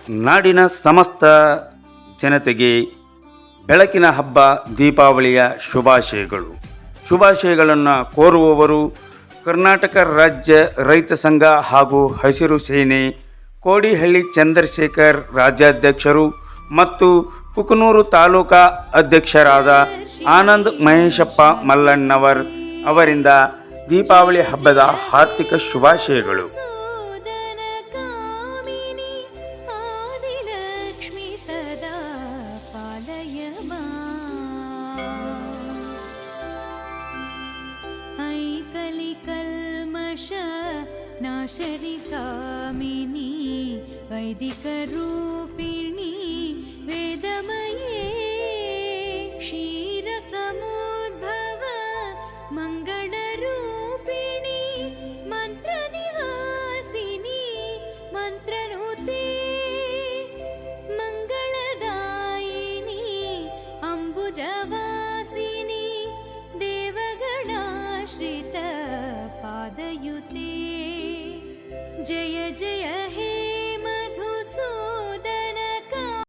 ನಾಡಿನ ಸಮಸ್ತ ಜನತೆಗೆ ಬೆಳಕಿನ ಹಬ್ಬ ದೀಪಾವಳಿಯ ಶುಭಾಶಯಗಳನ್ನು ಕೋರುವವರು ಕರ್ನಾಟಕ ರಾಜ್ಯ ರೈತ ಸಂಘ ಹಾಗೂ ಹಸಿರು ಸೇನೆ ಕೋಡಿಹಳ್ಳಿ ಚಂದ್ರಶೇಖರ್ ರಾಜ್ಯಾಧ್ಯಕ್ಷರು ಮತ್ತು ಕುಕನೂರು ತಾಲೂಕಾ ಅಧ್ಯಕ್ಷರಾದ ಆನಂದ್ ಮಹೇಶಪ್ಪ ಮಲ್ಲಣ್ಣವರ್ ಅವರಿಂದ ದೀಪಾವಳಿ ಹಬ್ಬದ ಹಾರ್ದಿಕ ಶುಭಾಶಯಗಳು. नाशरिकामिनी वैदिकरूपिणी वेदमये क्षीरसमुद्भव मङ्गलरूपिणी मन्त्रनिवासिनी मन्त्रनुते मङ्गलदायिनी अम्बुजवासिनी देवगणाश्रित पादयुते जय जय